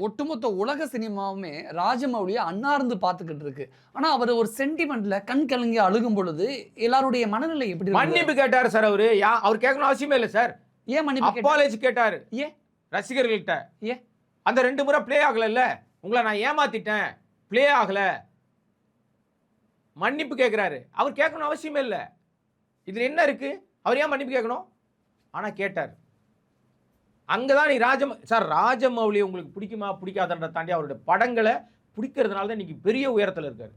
ஒட்டுமொத்த உலக சினிமாவுமே ராஜமௌலியை அன்னார்ந்து பார்த்துக்கிட்டு இருக்கு. ஆனா அவர் ஒரு சென்டிமெண்ட்ல கண் கலங்கி அழுகும் பொழுது எல்லாருடைய மனநிலை எப்படி இருந்தது? மன்னிப்பு கேட்டாரு சார் அவரு. அவர் கேட்கணும் அவசியமே இல்லை சார். ஏன் மன்னிப்பு கேட்டாரு? அப்பாலேஜ் கேட்டாரு. ஏன் ரசிகர்கள்ட்ட. ஏன் அந்த 2 முறை ப்ளே ஆகலல்ல, உங்களை நான் ஏமாத்திட்டேன், ப்ளே ஆகல, மன்னிப்பு கேட்கிறாரு. அவர் கேட்கணும் அவசியமே இல்லை. இதுல என்ன இருக்கு? அவர் ஏன் மன்னிப்பு கேட்கணும்? ஆனா கேட்டார். அங்கதான் நீ சார் ராஜமௌலி உங்களுக்கு பிடிக்குமா பிடிக்காதன்ற தாண்டி அவருடைய படங்களை பிடிக்கிறதுனால தான் இன்னைக்கு பெரிய உயரத்தில் இருக்காரு.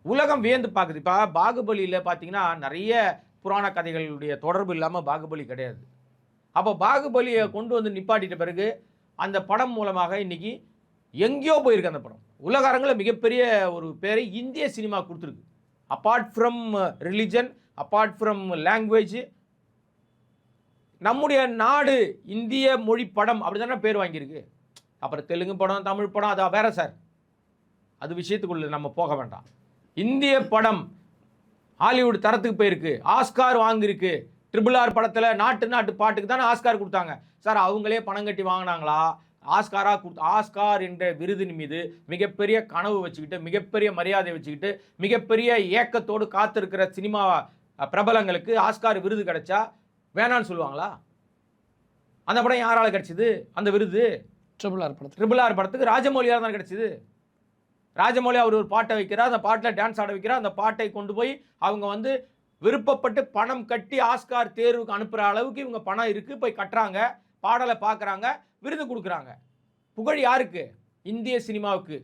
உலகம் வியந்து பார்க்குது. இப்போ பாகுபலியில் பார்த்தீங்கன்னா நிறைய புராண கதைகளுடைய தொடர்பு இல்லாமல் பாகுபலி கிடையாது. அப்போ பாகுபலியை கொண்டு வந்து நிப்பாட்டிட்ட பிறகு அந்த படம் மூலமாக இன்னைக்கு எங்கேயோ போயிருக்கு அந்த படம். உலக அரங்கில் மிகப்பெரிய ஒரு பேரை இந்திய சினிமா கொடுத்துருக்கு. Apart from religion, apart from language, நம்முடைய நாடு இந்திய மொழி படம் அப்படி தானே பேர் வாங்கியிருக்கு. அப்புறம் தெலுங்கு படம், தமிழ் படம், அது வேற சார். அது விஷயத்துக்குள்ள நம்ம போக வேண்டாம். இந்திய படம் ஹாலிவுட் தரத்துக்கு போயிருக்கு, ஆஸ்கார் வாங்கியிருக்கு. RRR படத்தில் நாட்டு பாட்டுக்கு தானே ஆஸ்கார் கொடுத்தாங்க சார். அவங்களே பணம் கட்டி வாங்கினாங்களா? ஆஸ்கார் என்ற விருதின் மீது மிகப்பெரிய கனவு வச்சுக்கிட்டு, மிகப்பெரிய மரியாதை வச்சுக்கிட்டு, மிகப்பெரிய ஏக்கத்தோடு காத்திருக்கிற சினிமா பிரபலங்களுக்கு ஆஸ்கார் விருது கிடைச்சா வேணான்னு சொல்லுவாங்களா? அந்த படம் யாரால கிடைச்சது அந்த விருது? RRR படத்துக்கு ராஜமௌலியார் தான் கிடைச்சது. ராஜமௌலி அவர் ஒரு பாட்டை வைக்கிறார், அந்த பாட்டில் டான்ஸ் ஆட வைக்கிறார். அந்த பாட்டை கொண்டு போய் அவங்க வந்து விருப்பப்பட்டு பணம் கட்டி ஆஸ்கார் தேர்வுக்கு அனுப்புகிற அளவுக்கு இவங்க பணம் இருக்குது. போய் கட்டுறாங்க, பாடலை பார்க்குறாங்க, விருது கொடுக்குறாங்க. புகழ் யாருக்கு? இந்திய சினிமாவுக்கு.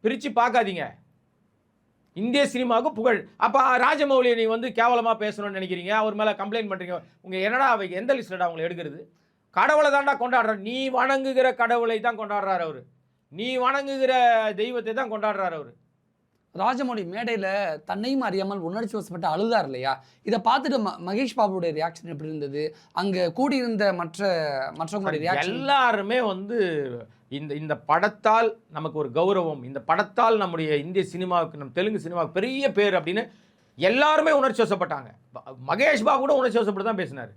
பிரித்து பார்க்காதீங்க. இந்திய சினிமாவுக்கு புகழ். அப்போ ராஜமௌலியை நீ வந்து கேவலமாக பேசணும்னு நினைக்கிறீங்க, அவர் மேலே கம்ப்ளைண்ட் பண்ணுறீங்க. உங்கள் என்னடா அவைக்கு எந்த லிஸ்ட்டடா அவங்களை எடுக்கிறது? கடவுளை தான்டா கொண்டாடுறாரு. நீ வணங்குகிற கடவுளை தான் கொண்டாடுறாரு அவர். நீ வணங்குகிற தெய்வத்தை தான் கொண்டாடுறாரு அவர். ராஜமௌலி மேடையில் தன்னையும் அறியாமல் உணர்ச்சி வசப்பட்டு அழுதார் இல்லையா? இதை பார்த்துட்டு மகேஷ் பாபுடைய ரியாக்ஷன் எப்படி இருந்தது? அங்கே கூடியிருந்த மற்றவங்களுடைய ரியாக்ஷன்? எல்லாருமே வந்து இந்த படத்தால் நமக்கு ஒரு கௌரவம், இந்த படத்தால் நம்முடைய இந்திய சினிமாவுக்கு, நம்ம தெலுங்கு சினிமாவுக்கு பெரிய பேர் அப்படின்னு எல்லாருமே உணர்ச்சி வசப்பட்டாங்க. மகேஷ் பாபு கூட உணர்ச்சி வசப்பட்டு தான் பேசினார்.